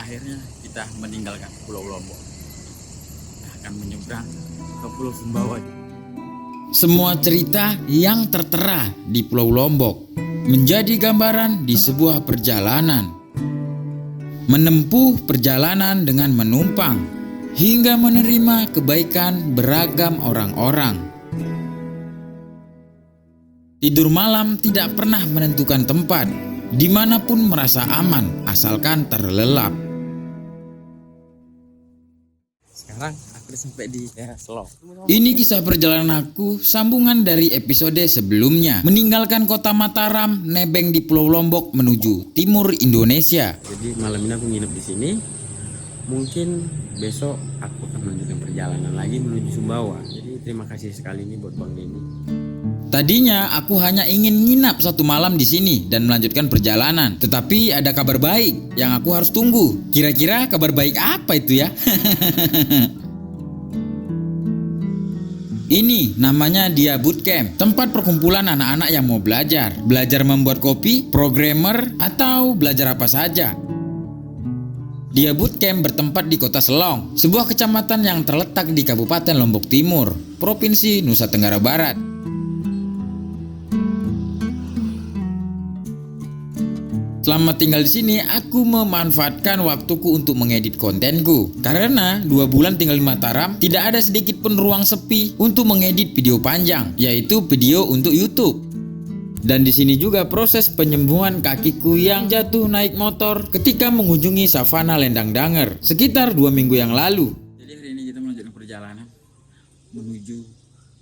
akhirnya kita meninggalkan Pulau Lombok, akan menyeberang ke Pulau Sumbawa. Semua cerita yang tertera di Pulau Lombok menjadi gambaran di sebuah perjalanan. Menempuh perjalanan dengan menumpang hingga menerima kebaikan beragam orang-orang. Tidur malam tidak pernah menentukan tempat, dimanapun merasa aman asalkan terlelap. Sekarang aku udah sampai di daerah Selong. Ini kisah perjalanan aku, sambungan dari episode sebelumnya. Meninggalkan kota Mataram, nebeng di Pulau Lombok menuju timur Indonesia. Jadi malam ini aku nginep di sini. Mungkin besok aku akan melanjutkan perjalanan lagi menuju Sumbawa. Jadi terima kasih sekali ini buat Bang Denny. Tadinya aku hanya ingin nginap satu malam di sini dan melanjutkan perjalanan. Tetapi ada kabar baik yang aku harus tunggu. Kira-kira kabar baik apa itu ya? Ini namanya Dia Bootcamp, tempat perkumpulan anak-anak yang mau belajar. Belajar membuat kopi, programmer, atau belajar apa saja. Dia Bootcamp bertempat di Kota Selong, sebuah kecamatan yang terletak di Kabupaten Lombok Timur, Provinsi Nusa Tenggara Barat. Selama tinggal di sini, aku memanfaatkan waktuku untuk mengedit kontenku. Karena 2 bulan tinggal di Mataram, tidak ada sedikit pun ruang sepi untuk mengedit video panjang, yaitu video untuk YouTube. Dan di sini juga proses penyembuhan kakiku yang jatuh naik motor ketika mengunjungi savana Lendang Danger sekitar 2 minggu yang lalu. Jadi hari ini kita melanjutkan perjalanan menuju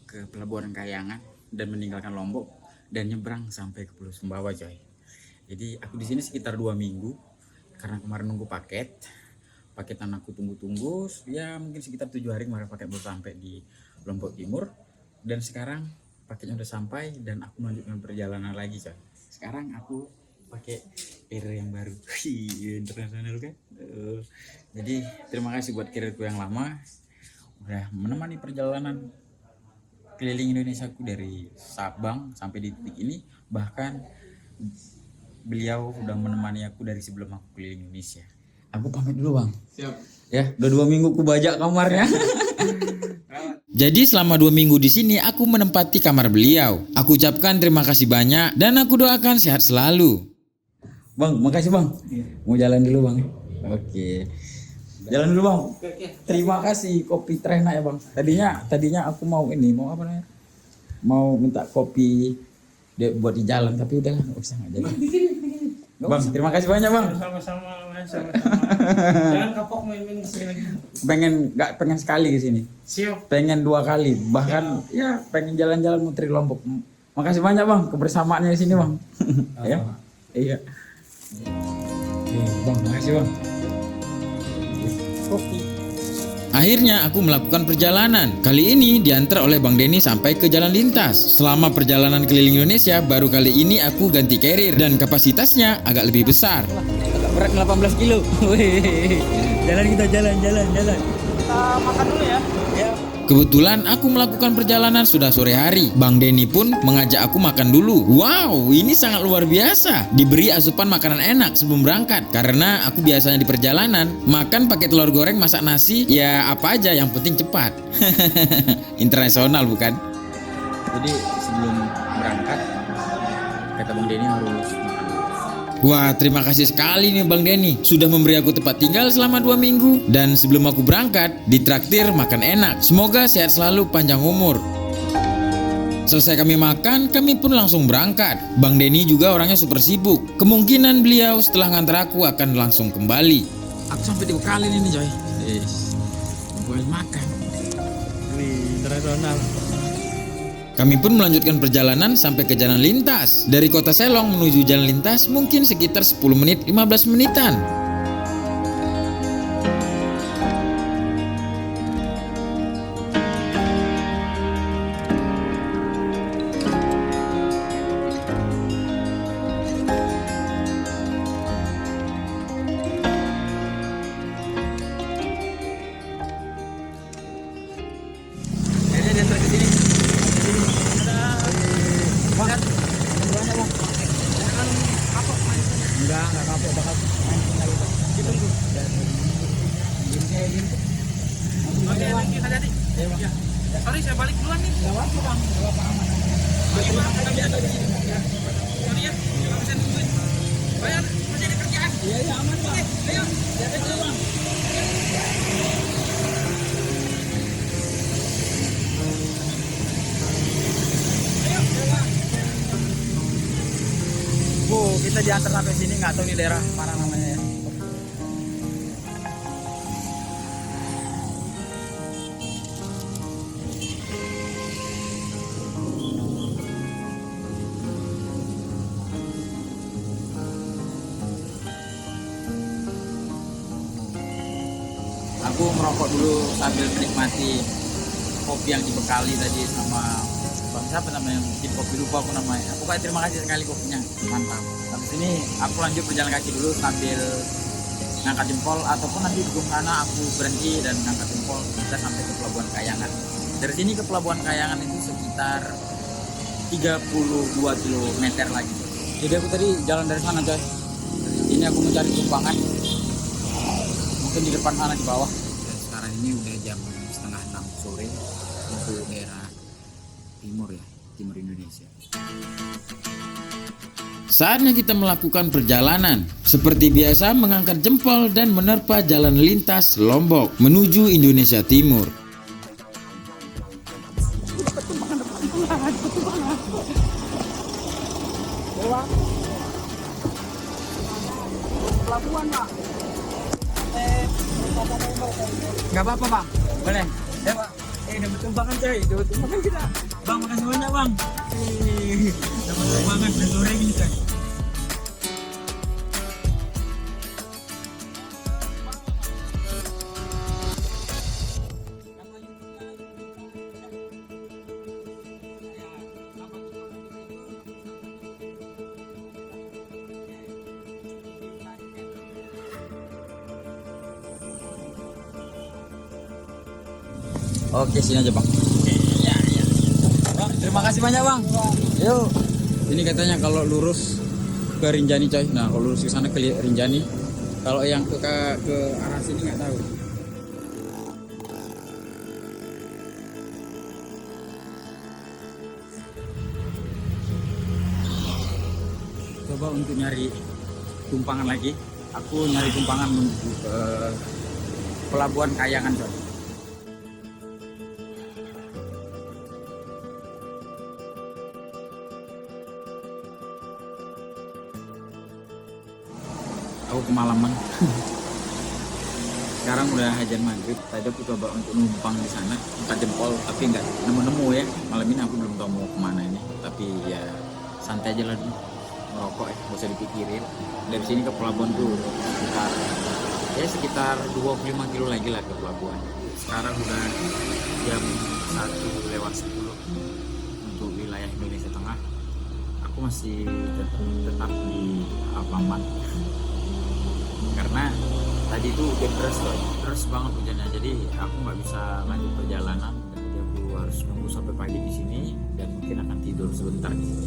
ke Pelabuhan Kayangan dan meninggalkan Lombok dan nyebrang sampai ke Pulau Sumbawa, coy. Jadi aku di sini sekitar 2 minggu karena kemarin nunggu paketan aku tunggu-tunggu ya mungkin sekitar 7 hari kemarin paket baru sampai di Lombok Timur dan sekarang paketnya udah sampai dan aku melanjutkan perjalanan lagi, coy. Sekarang aku pakai carrier yang baru, internasional kan. Jadi terima kasih buat carrierku yang lama udah menemani perjalanan keliling Indonesia aku dari Sabang sampai di titik ini, bahkan beliau udah menemani aku dari sebelum aku keliling Indonesia. Aku pamit dulu, Bang. Siap. Ya, udah 2 minggu ku bajak kamarnya. Jadi selama 2 minggu di sini aku menempati kamar beliau. Aku ucapkan terima kasih banyak dan aku doakan sehat selalu. Bang, makasih, Bang. Mau jalan dulu, Bang. Oke. Jalan dulu, Bang. Terima kasih kopi terenak ya, Bang. Tadinya aku mau apa namanya? Mau minta kopi buat di jalan tapi udah nggak usah, nggak jadi. Bang, terima kasih banyak, Bang. Sama-sama, Mas. Jangan kapok main-main kesini lagi. Pengen sekali ke sini. Siap. Pengen 2 kali, bahkan ya pengen jalan-jalan muter Lombok. Makasih banyak, Bang, kebersamaannya di sini, Bang. Ya. Iya. Bang, makasih, Bang. Kopi. Akhirnya aku melakukan perjalanan. Kali ini diantar oleh Bang Denny sampai ke jalan lintas. Selama perjalanan keliling Indonesia, baru kali ini aku ganti carrier dan kapasitasnya agak lebih besar. Berat 18 kilo. Jalan kita jalan. Kita makan dulu ya. Ya. Kebetulan aku melakukan perjalanan sudah sore hari. Bang Denny pun mengajak aku makan dulu. Wow, ini sangat luar biasa. Diberi asupan makanan enak sebelum berangkat. Karena aku biasanya di perjalanan makan pakai telur goreng, masak nasi, ya apa aja yang penting cepat. Internasional bukan? Jadi sebelum berangkat kata Bang Denny harus makan. Wah, terima kasih sekali nih Bang Denny. Sudah memberi aku tempat tinggal selama 2 minggu. Dan sebelum aku berangkat, ditraktir makan enak. Semoga sehat selalu, panjang umur. Selesai kami makan, kami pun langsung berangkat. Bang Denny juga orangnya super sibuk. Kemungkinan beliau setelah ngantar aku akan langsung kembali. Aku sampai 3 kali nih, coy. Boleh makan. Wih, internasional. Kami pun melanjutkan perjalanan sampai ke jalan lintas. Dari kota Selong menuju jalan lintas mungkin sekitar 10 menit 15 menitan. Kayaknya diantar ke sini. Jangan kapok main. Enggak kapok, bakal main tinggal kayak gitu. Oke, kita jadi. Ya. Sorry, saya balik duluan nih. Enggak apa-apa, Bang. Enggak apa-apa, aman. Oke, Bang, kami ada di sini. Ya. Sorry ya, enggak bisa nungguin. Bayar, masih ada kerjaan. Iya, iya, aman, Bang. Oke, ayo. Jaga dulu, Bang. Kita diantar sampai sini, nggak tahu nih daerah mana namanya ya. Aku merokok dulu sambil menikmati kopi yang dibekali tadi sama Bang siapa namanya, bikin kopi, lupa aku namanya. Pokoknya terima kasih sekali kopinya, mantap. Habis ini aku lanjut berjalan kaki dulu sambil ngangkat jempol, ataupun nanti di ujung sana aku berhenti dan ngangkat jempol, kita sampai ke Pelabuhan Kayangan. Dari sini ke Pelabuhan Kayangan itu sekitar 32 km lagi. Jadi aku tadi jalan dari sana coy. Ini aku mencari tumpangan, mungkin di depan sana di bawah. Dan sekarang ini udah jam setengah 6 sore untuk daerah timur ya, timur Indonesia. Saatnya kita melakukan perjalanan. Seperti biasa mengangkat jempol dan menerpa jalan lintas Lombok menuju Indonesia Timur. Pelabuhan, Pak. Nggak apa-apa Bang, boleh. Ya Pak, dapat tumpangan coy, dapat tumpangan kita. Bang, makasih banyak Bang. Dapat tumpangan, udah sore gini coy. Oke, sini aja Bang. Ya, ya. Bang, terima kasih banyak Bang. Yuk. Ini katanya kalau lurus ke Rinjani coy. Nah, kalau lurus ke sana ke Rinjani. Kalau yang ke arah sini nggak tahu. Coba untuk nyari tumpangan lagi. Aku nyari tumpangan menuju ke Pelabuhan Kayangan coy. Aku kemalaman. Sekarang udah hajan maghrib. Tadi aku coba untuk numpang di sana, angkat jempol, tapi nggak nemu-nemu ya. Malam ini aku belum tahu mau kemana ini. Tapi ya santai aja lah dulu. Merokok ya, nggak usah dipikirin. Dari sini ke pelabuhan tuh sekitar 25 kilo lagi lah ke pelabuhan. Sekarang udah jam 1:10 untuk wilayah Indonesia Tengah. Aku masih tetap di Alfamart. Karena tadi itu udah deras banget hujannya, jadi aku nggak bisa lanjut perjalanan, dan jadi aku harus nunggu sampai pagi di sini dan mungkin akan tidur sebentar di sini.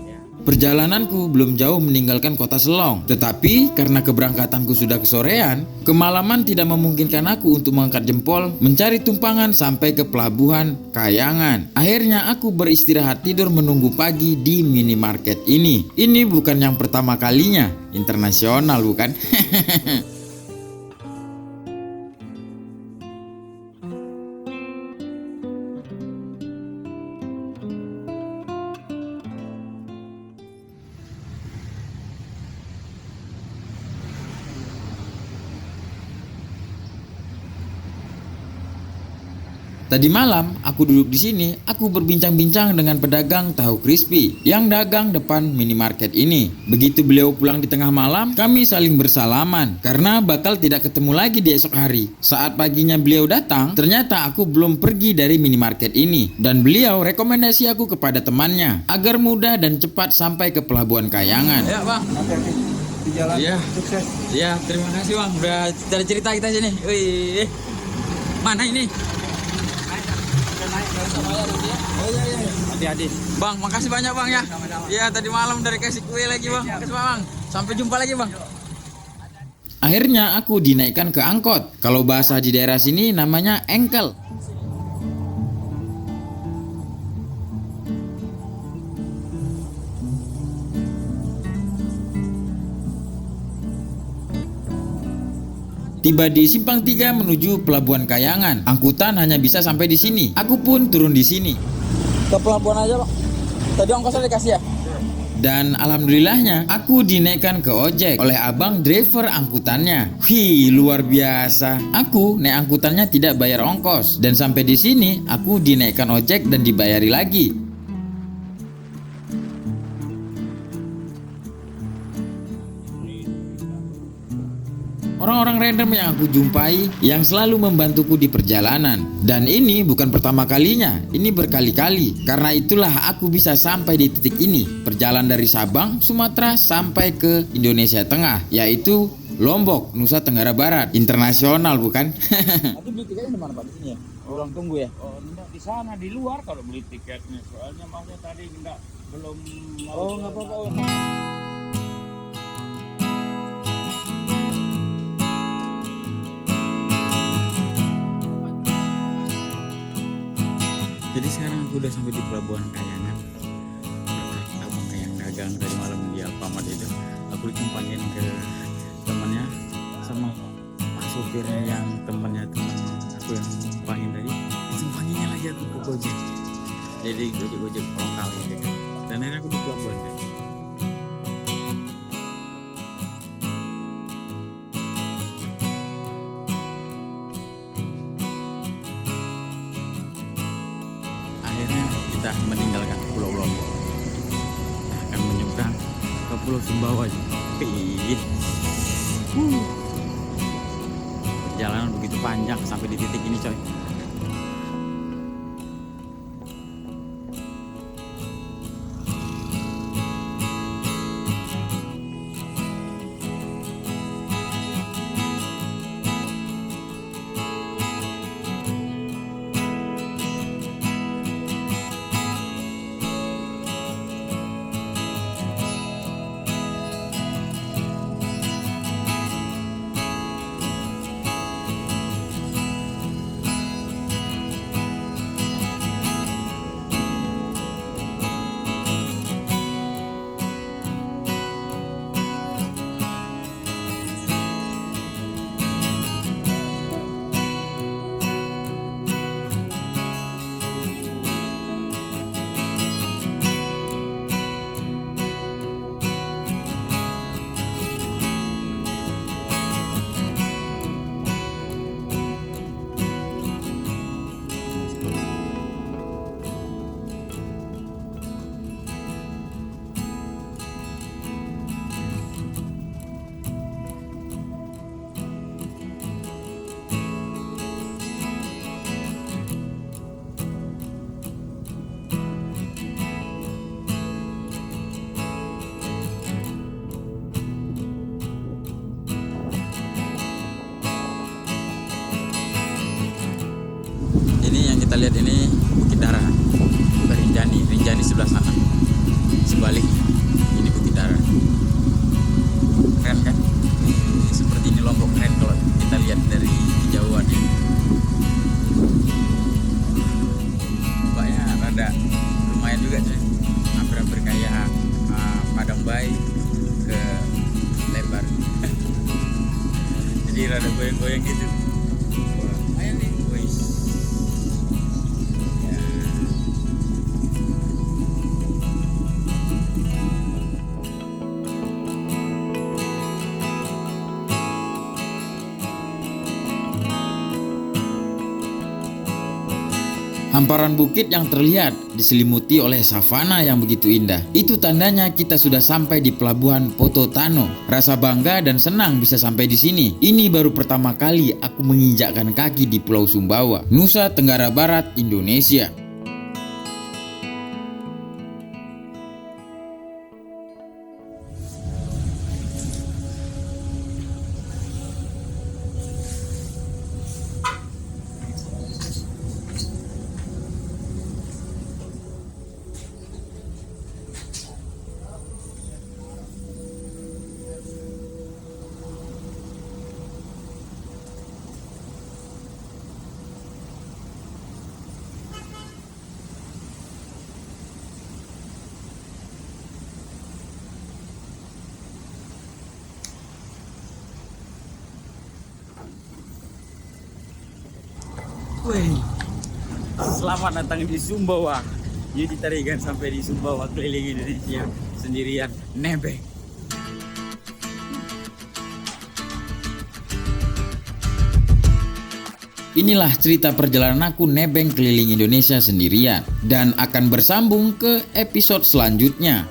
Ya. Perjalananku belum jauh meninggalkan kota Selong, tetapi karena keberangkatanku sudah kesorean, kemalaman tidak memungkinkan aku untuk mengangkat jempol mencari tumpangan sampai ke Pelabuhan Kayangan. Akhirnya aku beristirahat tidur menunggu pagi di minimarket ini. Ini bukan yang pertama kalinya, internasional bukan? Tadi malam aku duduk di sini, aku berbincang-bincang dengan pedagang tahu crispy yang dagang depan minimarket ini. Begitu beliau pulang di tengah malam, kami saling bersalaman karena bakal tidak ketemu lagi di esok hari. Saat paginya beliau datang, ternyata aku belum pergi dari minimarket ini, dan beliau rekomendasi aku kepada temannya agar mudah dan cepat sampai ke Pelabuhan Kayangan. Ya Bang, Hati-hati di jalan. Iya. Sukses. ya terima kasih Bang, udah cerita kita sini. Wih, mana ini? Hati-hati. Bang, makasih banyak Bang ya. Iya, tadi malam dari kasih kue lagi Bang. Makasih Bang. Sampai jumpa lagi Bang. Akhirnya aku dinaikkan ke angkot. Kalau bahasa di daerah sini namanya engkel. Tiba di Simpang 3 menuju Pelabuhan Kayangan. Angkutan hanya bisa sampai di sini. Aku pun turun di sini. Ke pelabuhan aja, Pak. Tadi ongkosnya dikasih ya? Dan alhamdulillahnya aku dinaikkan ke ojek oleh abang driver angkutannya. Wih, luar biasa. Aku naik angkutannya tidak bayar ongkos, dan sampai di sini aku dinaikkan ojek dan dibayari lagi. Orang-orang random yang aku jumpai yang selalu membantuku di perjalanan. Dan ini bukan pertama kalinya, ini berkali-kali. Karena itulah aku bisa sampai di titik ini. Perjalanan dari Sabang, Sumatera sampai ke Indonesia Tengah, yaitu Lombok, Nusa Tenggara Barat. Internasional bukan? Nanti beli tiketnya di mana, Pak? Di sini ya? Ruang tunggu ya? Oh, enggak di sana di luar kalau beli tiketnya. Soalnya masnya tadi enggak belum mau. Oh, nggak apa-apa. Jadi sekarang aku udah sampai di Pelabuhan Kayangan. Berkat abang yang dagang dari malam di Alfamart itu, aku ditumpangin ke temannya sama pak sopirnya yang temannya teman aku yang numpangin tadi. Tumpanginnya lagi aku ke Gojek. Jadi Gojek lokal gitu kan. Dan akhirnya aku di Pelabuhan kan. Akhirnya kita meninggalkan Pulau Lombok, akan menyeberang ke Pulau Sumbawa. Perjalanan begitu panjang sampai di titik ini, coy. Ini yang kita lihat ini Bukit Dara, bukan Rinjani. Rinjani sebelah sana. Sebaliknya, ini Bukit Dara. Keren kan? Seperti ini Lombok keren kalau kita lihat dari kejauhan ya. Ombaknya rada lumayan juga sih. Hampir-hampir kayak Padang Bay ke lebar. Jadi rada goyang-goyang gitu. Lumayan nih, guys. Hamparan bukit yang terlihat diselimuti oleh savana yang begitu indah. Itu tandanya kita sudah sampai di Pelabuhan Pototano. Rasa bangga dan senang bisa sampai di sini. Ini baru pertama kali aku menginjakkan kaki di Pulau Sumbawa, Nusa Tenggara Barat, Indonesia. Wih, selamat datang di Sumbawa. Yudi Tarigan sampai di Sumbawa, keliling Indonesia sendirian, nebeng. Inilah cerita perjalanan aku nebeng keliling Indonesia sendirian dan akan bersambung ke episode selanjutnya.